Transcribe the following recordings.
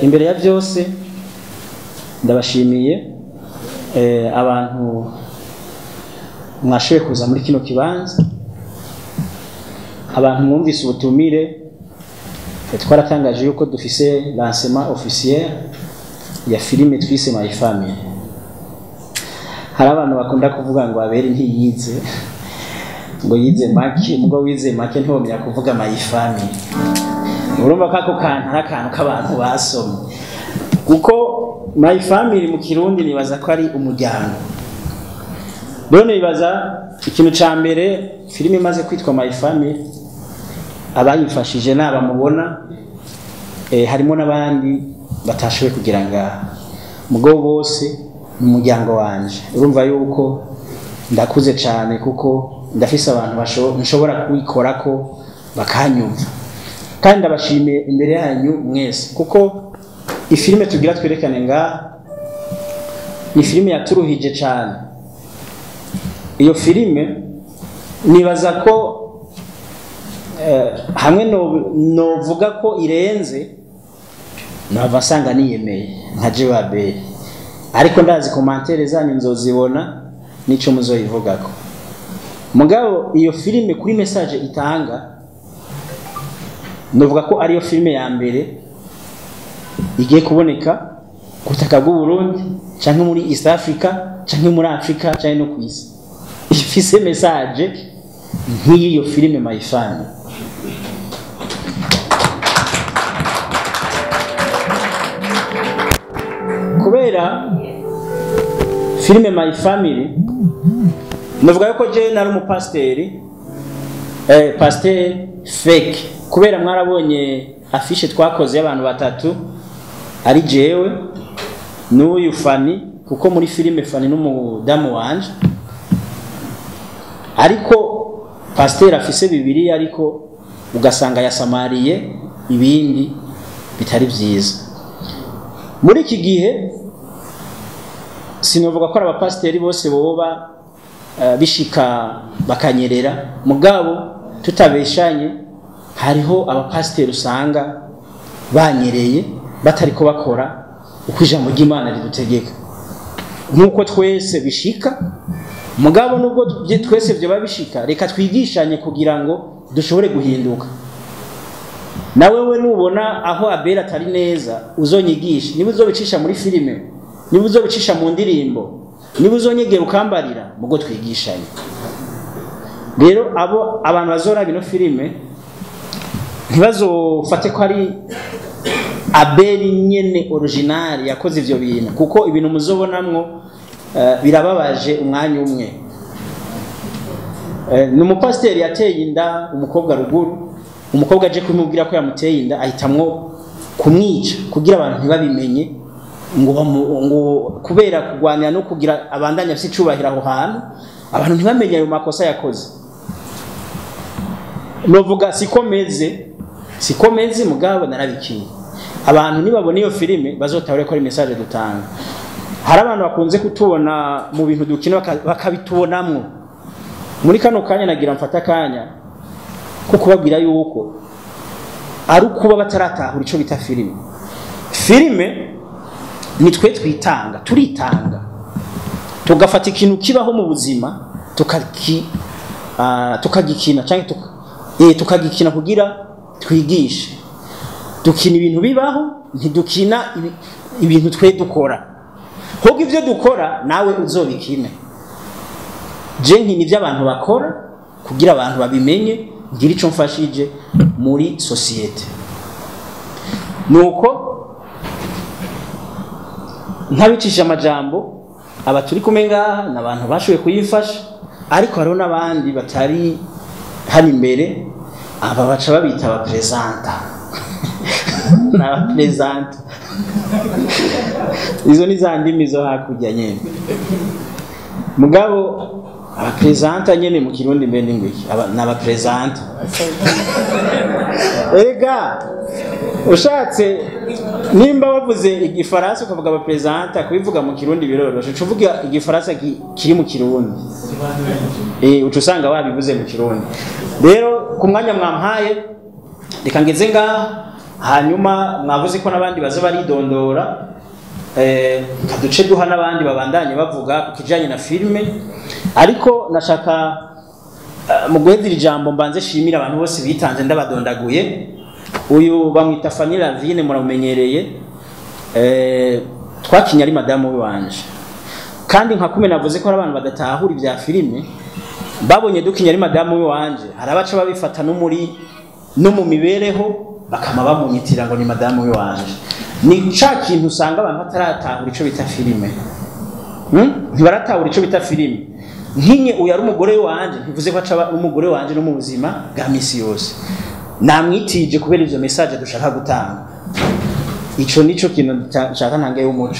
imbere ya byose ndabashimiye abantu mwashoboye kuza muri kino kibanza, abantu mwumvise ubutumire. Twaratangaje yuko dufise lancement officiel ya filime twise My Family. Hari abantu bakunda kuvuga ngo abere ntiyize, ngo yize make, ngo wize make ntibomya kuvuga My Family. Urumva kako kantu arakantu k'abantu basomye, kuko My Family mu Kirundi nibaza ko ari umuryango. Rero nibaza ikintu ca mbere filime imaze kwitwa My Family, abayifashije n'abamubona harimo n'abandi batashoboye kugira ngaha, mugabo bose mu muryango wanje. Urumva yuko ndakuze cyane, kuko ndafise abantu nshobora kubikorako bakanyumva, kandi ndabashimiye imbere yanyu mwese, kuko ifilime tugira twerekane ngaha ni filime yaturuhije cyane. Iyo filime nibaza ko hamwe novuga ko irenze nava nsanga niyemeye nka Jiwabe, ariko ndazi commentaire zanyu nzozibona nico muzoyivugako. Mugabo iyo filime kuri message itanga, novuga ko ariyo filime ya mbere igiye kuboneka kutaka bw'u Burundi canke muri East Africa canke muri Africa canke no kwisi, ifise message nk'iyo filime My Family. Kubera filime My Family navuga yuko je nari umupasteri, pasteur fake, kubera mwarabonye afishe twakoze y'abantu batatu, ari jewe n'uyu Fani, kuko muri filime Fani n'umudamu wanje, ariko pasteur afise bibiri, ariko ugasanga yasamariye ibindi bitari byiza. Muri iki gihe sinovuga ko abapasteri bose boba bishika bakanyerera, mugabo tutabeshanye hariho abapasteri usanga banyereye batariko bakora uko ijambo ry'Imana ridutegeka. Nkuko twese bishika, mugabo nubwo twese byo babishika, reka twigishanye kugira ngo dushobore guhinduka. Nawe we nubona aho Abera atari neza uzonyigisha, niba uzobicisha muri filime, niba uzobicisha mu ndirimbo, niba uzonyegera ukambarira, mugo twigishanye. Rero abantu bazora bino filime ntibazofate ko ari Abeli nyene original yakoze ivyo bintu, kuko ibintu muzobonamwo birababaje umwanya umwe. N'umupasteri yateye inda umukobwa ruguru, umukobwa aje kumubwira ko yamuteye inda, ahitamwo kumwica kugira abantu ntibabimenye, ngo kubera kugwanira no kugira abandanya afite icubahiro aho hantu, abantu ntibamenye ayo makosa yakoze. Novuga sikomeze mugabo narabikiye. Abantu nibabona iyo filime bazotahura ko ari message dutanga. Hari abantu bakunze kutubona mu bintu dukina bakabitubonamwo. Muri kano kanya nagira mfata kanya ko kubabwira yuko ari ukuba bataratahura ico bita filime. Filime ni twe twitanga, turitanga, tugafata ikintu kibaho mu buzima tukagikina canke tukagikina kugira twigishe. Dukina ibintu bibaho, ntidukina ibintu twe dukora. Hoga ivyo dukora nawe uzobikine. Je nkini ivyo abantu bakora kugira abantu babimenye, ngira ico mfashije muri societe. Nuko ntabicisha amajambo, abaturi kumenga n'abantu bashoboye kuyifasha, ariko hariho n'abandi batari hano imbere, aba baca babita abapresenta. N'abapresenta izo ni za ndimi zo hakurya nyene, mugabo abapresenta nyene mu Kirundi mbene ngwiki n'abapresenta. Ega ushatse nimba wavuze igifaransa ukavuga abapresenta, kubivuga mu Kirundi biroroshe. Ucuvuga igifaransa kiri mu Kirundi, ucusanga wabivuze mu Kirundi. Rero ku mwanya mwampaye reka ngeze ngaha hanyuma mwavuze ko nabandi baza baridondora kaduce duha nabandi babandanye bavuga ku kijanye na filme ariko nashaka mu guhezira ijambo mbanze shimira abantu bose bitanze ndabadondaguye uyu bamwita Fanny Lavine muramenyereye twakinya ari madamu wanje kandi nka kume navuze ko abantu badatahura ibya filme babonye dukinya ari madamu wanje harabaca babifata no mu mibereho bakama bamunyitira ngo ni madamu wanje ni ca kintu usanga abantu bataratahura ico bita filme ntibaratahura ico bita filme nkinye uyu ari umugore wanje ntivuze ko aca umugore wanje no mu buzima bwa misi yose namwitije kubera izo message dushaka gutanga ico nico kintu nshaka ntange y'umuco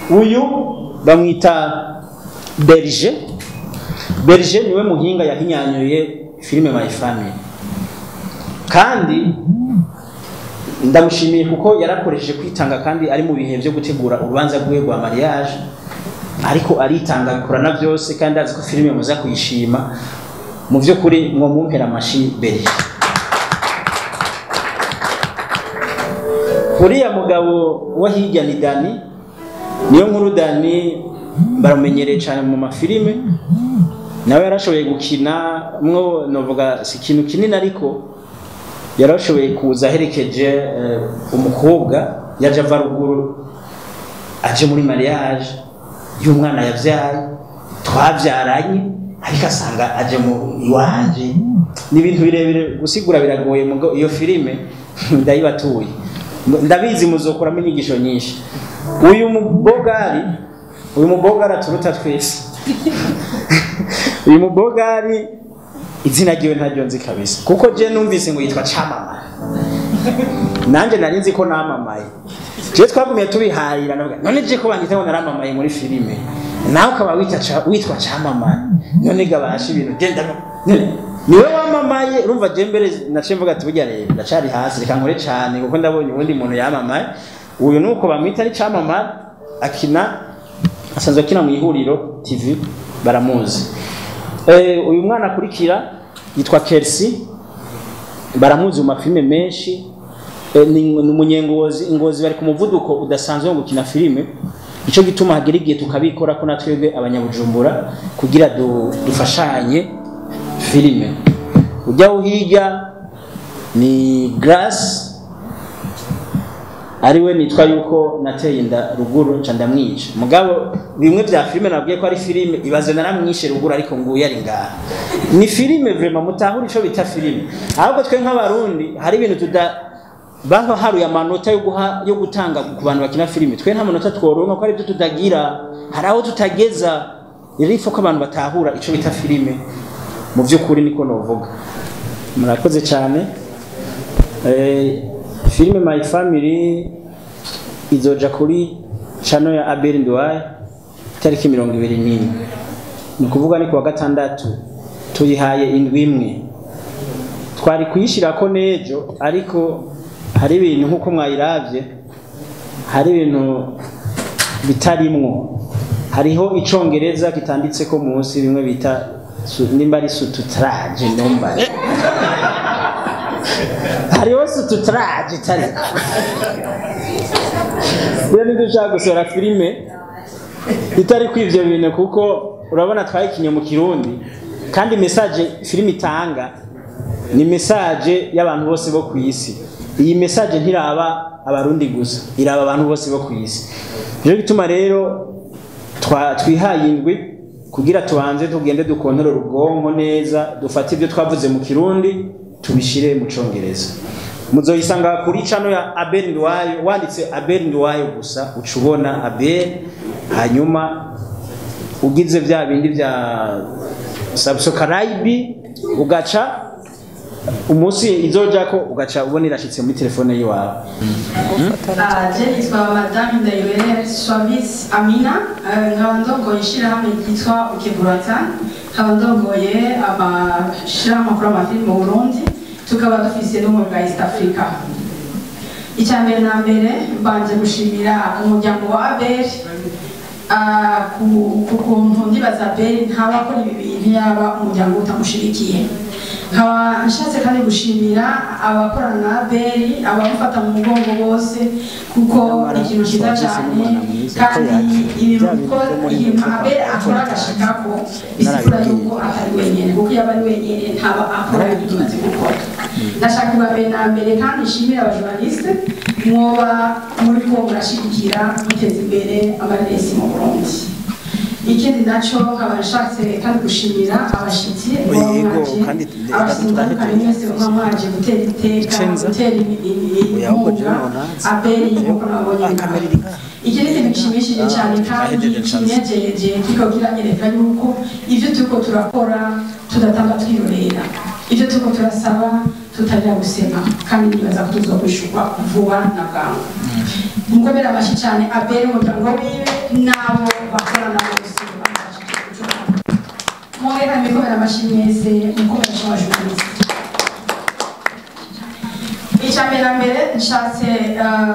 uyu bamwita Berger niwe muhinga yahinyanyuye filme My Family kandi ndamushimiye kuko yarakoresheje kwitanga kandi ari mu bihe byo gutegura urubanza rwe rwa mariage ariko aritanga bikora na byose kandi azi ko filme muza kuyishima mu byo kuri mwo mumpera amashi Berger kuriya mugabo wa hirya ni Dani niyo nkuru Dani baramenyereye cyane mu mafilime nawe yarashoboye gukina mwo novuga si kintu kinini ariko yarashoboye kuza herekeje umukobwa yaje ava ruguru aje muri mariage y'umwana yavyaye twavyaranye ariko asanga aje mu iwanje n'ibintu birebire gusigura biragoye mu iyo filime ndayibatuye ndabizi muzokora inyigisho nyinshi uyu mubogari aturuta twese uyu mubogari izina ryiwe ntaryo nzi kabisa kuko je numvise ngo yitwa Camamare nanje nari nzi ko namamaye je twagumiye tubihayira none je ko banditse ngo naramamaye muri filime nawe ukaba witwa Camamare none gabasha ibintu genda niwe wamamaye urumva je mbere naciye mvuga ati burya rero ndacari hasi reka nkore cyane kuko ndabonye ubundi muntu yamamaye uyu nuko bamwita ari Camamare asanzwe akina mu ihuriro TV baramuzi uyu mwana akurikira yitwa Kelsey baramuzi mu mafilme menshi ni umunyengozi ingozi bari ku muvuduko udasanzwe wo gukina filime ico gituma hagera igihe tukabikora ko natwebwe abanyabujumbura kugira dufashanye filime ujya uhirya ni Grace ariwe nitwa yuko nateye inda ruguru nca ndamwica mugabo bimwe bya filime nabwiye ko ari filime ibaze naramwishe ruguru ariko nguye ari ngaha ni filime vraiment mutahura ico bita filime ahubwo twe nk'abarundi hari ibintu baho haruye amanota yo gutanga ku bantu bakina filime twe nta manota tworonka ko ari byo tutagira hari aho tutageza irifo ko abantu batahura ico bita filime mu by'ukuri niko novuga murakoze cyane filime My Family izoja kuri channel ya Abel Ndwaye tariki 21 ni kuvuga ni kwa gatandatu tuyihaye indwi imwe twari kuyishira ko nejo ariko hari ibintu nkuko mwayiravye hari ibintu bitarimwo hariho icongereza kitanditse ko munsi bimwe bita nimba ari sututaraje nomba hariho sututaraje tariko rero dushaka gusora filime itari kwivyo bintu kuko urabona twayikinye mu Kirundi kandi message filime itanga ni message y'abantu bose bo kwisi iyi message ntiraba abarundi gusa iraba abantu bose bo kwisi rero bituma rero twihaye indwi kugira tubanze tugende dukontorora ubwonko neza dufate ibyo twavuze mu Kirundi tubishire mu Congereza muzoyisanga kuri channel ya Abel Ndwaye wanditse Abel Ndwaye gusa ucubona Abel hanyuma ugize bya bindi bya subscribe ugaca umunsi izoja ko ugaca ubona irashitse muri telefone yiwawe je nitwa Madame Ndayibere Swavis Amina nkabandongoye ishirahamwe ryitwa Ukeburata nkabandongoye amashirahamwe akora amafilime mu Burundi tukaba dufise no muri East Africa icyambere na mbere mbanje gushimira umuryango wa Abel ku kuntu ndibaza Abel ntabakora ibi bintu yaba umuryango utamushirikiye nkaba nshatse kandi gushimira abakorana na Beri abamufata mu mugongo bose kuko ikintu cyiza cyane kandi ibintu Beri akora agashikako bisigura yuko atari wenyine kuko iyo ari wenyine ntaba akora ibintu maze gukora ndashaka kuba na mbere kandi nshimira abajournaliste mwoba muri ko murashigikira muteza imbere amaresi mu Burundi ikindi naco abashatse kandi gushimira abashitsi abasindikanye mwese mwamaje gutera iteka gutera inkunga Abeli yuko nabonye ikindi kintu gishimishije cyane kandi kinejeje kiko kiranyereka yuko ivyo turiko turakora tudatanga twirorera ivyo turiko turasaba tutajya gusema kandi nibaza ko tuzokwishurwa vuba na bwangu mukobera amashi cyane Abeli umuryango wiwe nabo bakorana bose mwongera mikobera amashi mwese mukobera cy'abajournaliste icyambere na mbere nshatse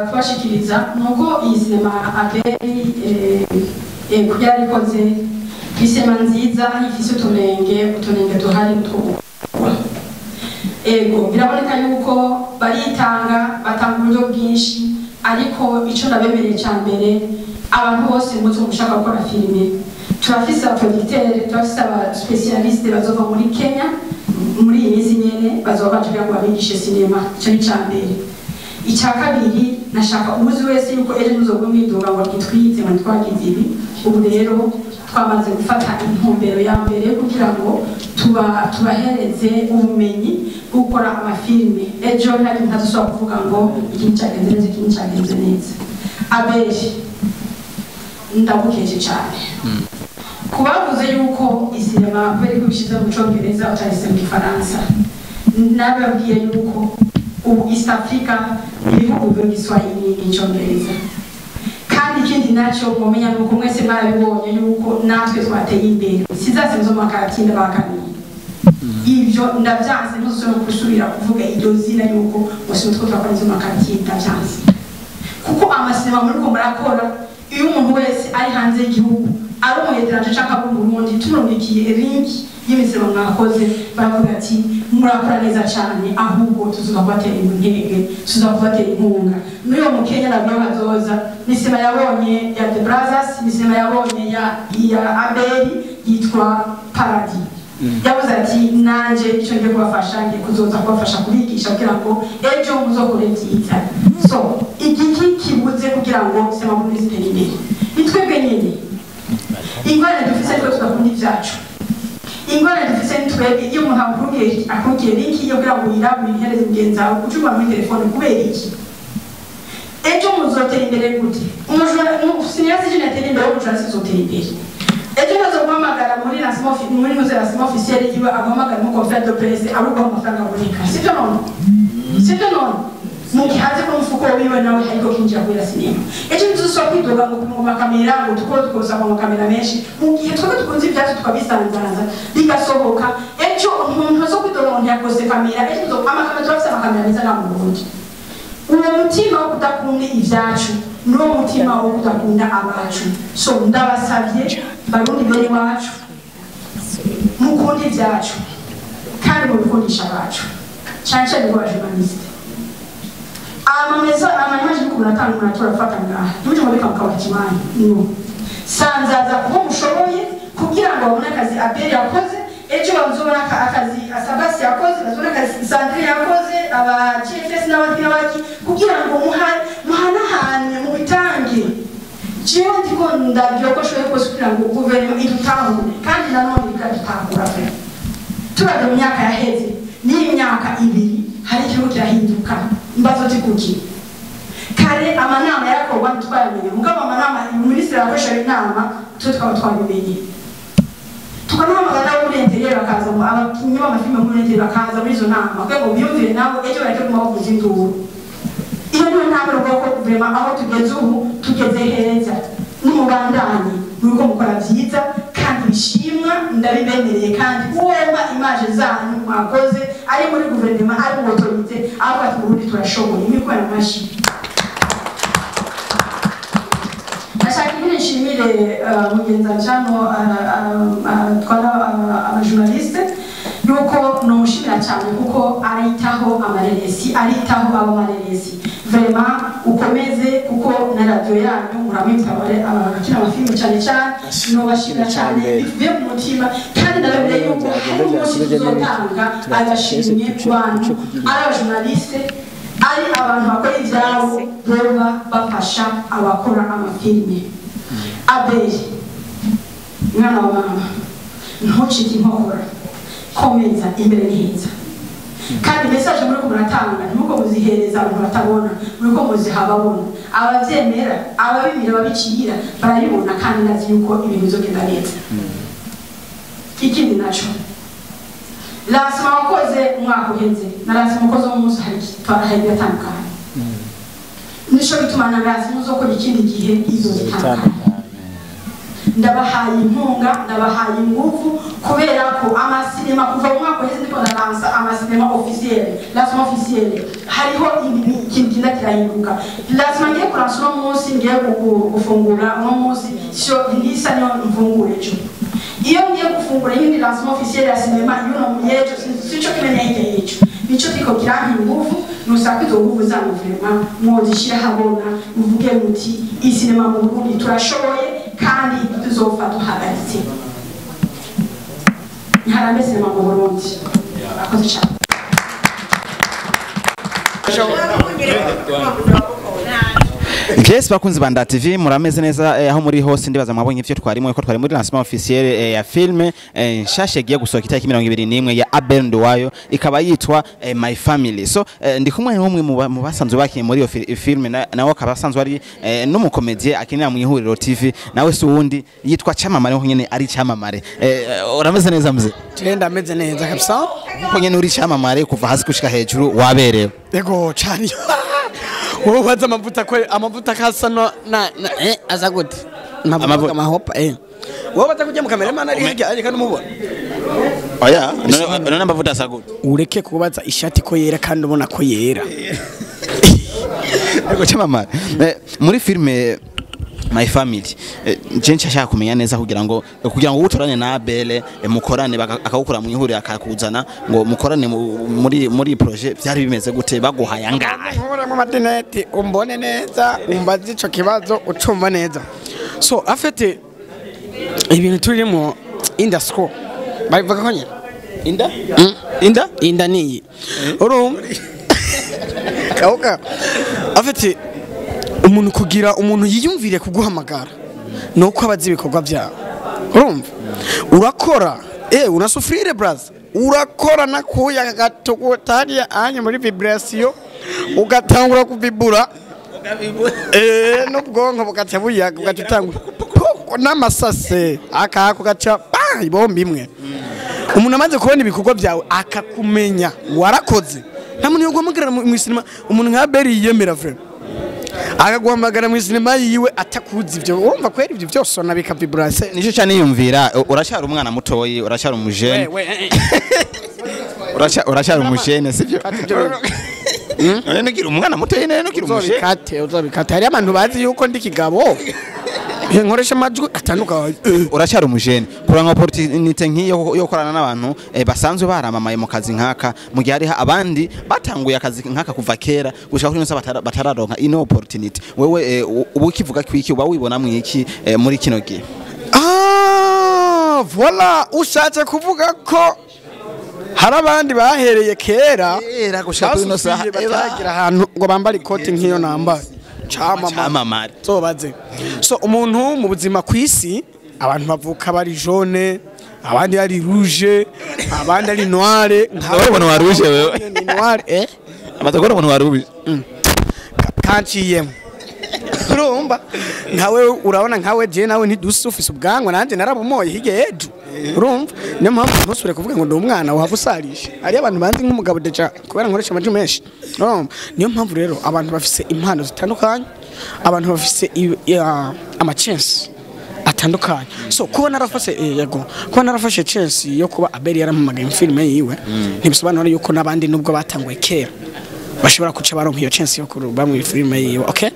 kubashikiriza nuko iyi sinema Abeli kugira rikoze isema nziza ifise utunenge duhari tw'ukugwa ego biraboneka yuko baritanga batanga uburyo bwinshi ariko ico nabemereye cyambere abantu bose muzo gushaka gukora filime turafise abaproducteurs turafise aba specialiste bazova muri Kenya muri iyi minsi nyene bazoba baje ngo babigishe sinema cyo cyambere icya kabiri nashaka umuzi wese yuko ejo nuzogwa mwidoga ngo kitwize ngo twagize ibi ubu rero twamaze gufata intumbero ya mbere kugira ngo tubahereze ubumenyi gukora amafilme ejo nari ntazosaba kuvuga ngo ikintu cyagenze neza Abeli ndabukeje cyane kubavuze yuko isinema bari kubishiza mu Cyongereza utayise mu Faransa nababwiye yuko ubu East Africa ibihugu by'Igiswahili n'Icyongereza kandi ikindi nacyo mumenya nuko mwese mwabibonye yuko natwe twateye imbere sizasinzo makaratinde bakaniye ivyo ndavyanze ntuzosubira gusubira kuvuga iryo zina yuko bose mutwe twakora izo makaratinde ndavyanze kuko amasinema muri ko murakora iyo umuntu wese ari hanze y'igihugu ari umuyeteranje cyangwa mu Burundi turumbikiye link y'imisoro mwakoze baravuga ati murakora neza cyane ahubwo tuzobatera intege tuzobatera inkunga niyo mu Kenya nabyo bazoza nisema yabonye ya The Brothers nisema yabonye ya Abeli yitwa Paradis yavuze ati nanje icyo ngiye kubafasha ngiye kuzoza kubafasha kubigisha kugira ngo ejo muzokore byiza so igiki kibuze kugira ngo sema muri zitere nitwebwe nyine ingorane dufise ko tudakunda ivyacu ingorane dufise nitwebwe iyo umuntu akubwiye linki yo kugira ngo yirabure ihereze mugenzi wawe ucuma muri telefone kubera iki ejo muzotera imbere gute sinyazi jina tera imbere ubucuranzi zotera imbere ejo nazo guhamagara muri lancement officiel yiwe aguhamagara mu conférence de presse aruko amafaranga aboneka sivyo none mu gihaze ko mfuko wiwe nawe hariko kinjira kwera sinema ejo nzuswa kwidoga ngo mu makamera ngo tukoza mu makamera menshi mu gihe twaba tukunze ibyacu tukabisanzaza bigasohoka ejo umuntu zo kwidoga ngo ntiyakoze kamera ejo amakamera turafise amakamera meza na mu Burundi uwo mutima wo kudakunda ivyacu no mutima wo kudakunda abacu so ndabasavye barundi bene wacu mukundi ivyacu kandi mubikundisha abacu cyane cyane ku bajournaliste amamezi kumunatanga umuntu turafata ngaha ntuje mubika mukaba kimani no sanzaza kuba mushoboye kugira ngo babone akazi Abeli yakoze ejo bazobona akazi Asabasi yakoze bazobona akazi Sandrine yakoze aba GFS n'abandi kugira ngo muhanahane mu bitange jewe ndiko ndabyokoshoye kose kugira ngo guverinoma idutahure kandi nanone ikadutahura pe turaje mu myaka yaheze n'imyaka ibiri hari ikintu kirahinduka mbazo tikuki kare amanama yakorwa ntitwamenye mugabo amanama minisitiri yafashe inama tukaba twabimenye tukanahamagara nabo muri interieur bakaza mu abakinyi b'amafilme muri interieur bakaza muri izo nama kugira ngo biyumvire nabo ejo bareke kuma bavuza induru iyo niyo ntabwo rwoko vraiment aho tugeze ubu tugeze heza n'umubandanye nuko mukora byiza kandi bishimwa ndabibemereye kandi uwema image zanyu mwakoze ari muri guverinoma ari mu autorité aho ati Burundi turashoboye imikora amashi ashaka nishimire mugenza cyano twara abajournaliste yuko nomushimira cyane kuko aritaho amareresi aritaho abo mareresi vraiment ukomeze kuko na radio yanyu muramwitware abakina amafilme cyane cyane nobashimira cyane bivuye mu mutima kandi ndababwira yuko uzotanga agashimye ku bantu ari abajournaliste ari abantu bakora ibyabo boba bafasha abakora amafilme Abeli mwana wa mama ntucike inkokora komeza imbere neza kandi message muri ko muratanga nuko muzihereza abantu batabona muri ko muzihababona abavyemera ababimira babicira barayibona kandi nazi yuko ibintu bizogenda neza ikindi naco lasma wakoze umwaka uheze na lasma wakoze umunsi hari twarahaye atandukanye nisho bituma na lasma uzokora ikindi gihe izo zitandukanye ndabahaye impunga ndabahaye ingufu kubera ko amasinema kuva mu mwaka uheze ndiko ndaransa amasinema officiel lasma officiel hariho ikintu kirahinduka lasma ngiye kuransa no munsi ngiye gufungura no munsi sho ndisa niyo mfungure cyo iyo ngiye gufungura yindi lasma officiel ya sinema iyo no muyejo sico kimenya icyo nico tiko kiranka ingufu nusakwizo nguvu zanyu vraiment mwozishira habona muvuge muti isinema mu Burundi turashoboye kandi tuzofa duhagaritse ntarambe sinema mu Burundi akoze cyane Yes, bakunzi ba Nda TV murameze neza aho muri hose ndibaza mwabonye ivyo twarimo ko twari muri lancement officiel ya filme nshashe giye gusohoka itariki 21 ya Abel Nduwayo ikaba yitwa My Family. So ndi kumwe n'umwe mu basanzwe bakiye muri iyo filme nawe akaba asanzwe ari n'umukomedie akinira mu ihuriro TV nawe se uwundi yitwa Chamamare nko nyene ari Chamamare. Urameze neza mze? Tenda ameze neza kabisa. Nko nyene uri Chamamare kuva hasi gushika hejuru waberewe. Yego cyane. Wowe waza amavuta kasa na aza gute amavuta mahopa wowe baza kujya mu cameraman ari hirya ari kandi umubona oya none amavuta asa gute ureke kubaza ishati ko yera kandi ubona ko yera Yego Chamamare muri filme My Family je nshaka kumenya neza kugira ngo uturane na Abel mukorane akawukura mu ihuri akakuzana ngo mukorane muri projet byari bimeze gute baguhaya ngahe mu madinete umbone neza umbaze ico kibazo ucumva neza so afete ibintu turimo industry bavuga ko nyine inda niyi kauka afete umuntu kugira umuntu yiyumvire kuguhamagara nuko abazi ibikorwa byawe urumva urakora unasufrire brother urakora nakuya gatugutariya anye muri vibration ugatangura kubibura n'ubwonko bugatebuyaga ugatangura n'amasase akako gacha ibomba imwe umuntu amaze kubona ibikorwa byawe akakumenya warakoze nta muntu yogomugera mu sinema umuntu nka Beri yemera frère agaguhamagara mu sinema yiwe atakuzi ivyo wumva kwera ivyo byose na bika vibration nico cyane yumvira urashara umwana mutoyi urashara umujene urashara umujene sivyo none ngira umwana mutoyi none ngira umujene uzobikate hari abantu bazi yuko ndi kigabo nkoresha amajwi atanduka urashara umujene kuranga opportunity nkiyo yo korana n'abantu basanzwe baramamaye mu kazi nkaka mu gihe ari abandi batanguye akazi nkaka kuva kera gushaka kuri nose batararonka ino opportunity wewe ubukivuga kwiki uba wibona mu iki muri kino gihe voilà ushatse kuvuga ko hari abandi bahereye kera gushaka kuri nose batagira ahantu ngo bambare ikoti nkiyo nambaye Chamamare baze so umuntu mu buzima kwisi abantu bavuka bari jaune abandi ari rouge abandi ari noire ntabwo wa rouge wewe ni noire amatagora umuntu wa rouge kanciyemo urumva nkawe urabona nkawe je nawe ntidusufise ubwanwa nanje narabumoye hige yeju urumva niyo mpamvu ntusubire kuvuga ngo ndi umwana wabusarisha ari abantu banzi nk'umugabo deja kubera nkoresha amaju menshi niyo mpamvu rero abantu bafise impano zitandukanye abantu bafise ama chance atandukanye so kuba narafashe chance yo kuba Abel yarampamagaye mu filme yiwe ntibisobanura yuko nabandi nubwo batanguye kera bashobora kuca baronka iyo chance yo kuruba mu filme yiwe okay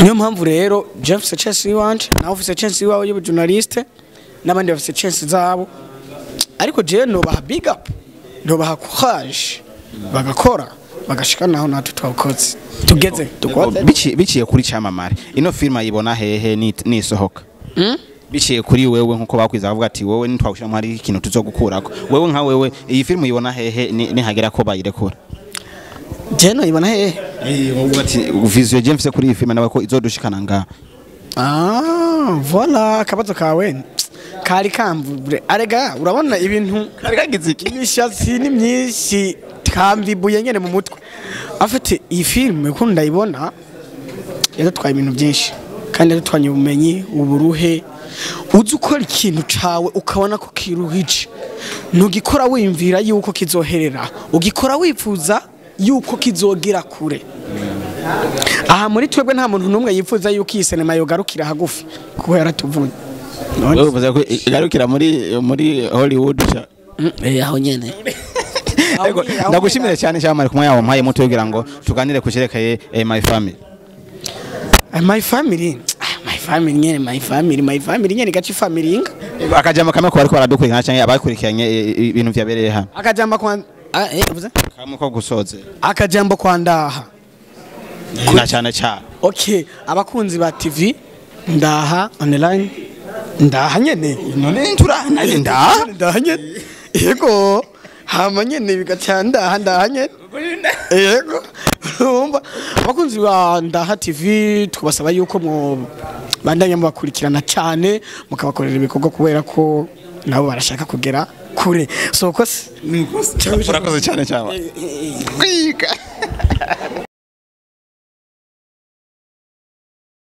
niyo mpamvu rero Jeff chance yiwanje nawe ufise chance yiwawe y'ubujournaliste n'abandi bafise chance zabo ariko jewe nobaha big up nobaha courage bagakora bagashika naho natwe twawukoze tugeze tukoze biciye kuri cyamamare ino film ayibona hehe nisohoka biciye kuri wewe nkuko bakwiza bavuga ati wewe ntitwawushira hari ikintu tuzogukurako wewe nka wewe iyi film uyibona hehe nihagera ko bayirekura je no ibona hehe wowe ati visual je mfise kuri iyi film nawe ko izodushikana nga voilà akabazo kawe kari kamvure arega urabona ibintu kari kagize iki imishatsi ni myinshi kamvibuye nyene mu mutwe afite iyi film ko ndayibona yadutwaye ibintu byinshi kandi yadutwanye ubumenyi uburuhe uzi ukora ikintu cawe ukabona ko kiruhije ntugikora wimvira yuko kizoherera ugikora wifuza yuko kizogera kure aha muri twebwe nta muntu numwe yifuza yuko iyi sinema yogarukira hagufi kuko yaratuvuye wewe uvuze ko igarukira muri Hollywood aho nyene ndagushimire cyane cyamare kumwe yawo mpaye muto kugira ngo tuganire kucerekeye my family nyene gaci family inga akajama kamwe ko bariko baradukurikirana cyangwa abakurikiranye ibintu vyabereye hano akajamba kwa uvuze kamwe ko gusoze akajambo kwa ndaha na cyane cyane okay abakunzi ba TV ndaha online ndaha nyene none nturana ndaha nyene yego hama nyene bigacanda ndaha nyene yego urumva abakunzi ba Ndaha TV twabasaba yuko mu bandanya mubakurikirana cyane mukabakorera ibikorwa kubera ko nabo barashaka kugera kure so kose urakoze cyane cyane kwiga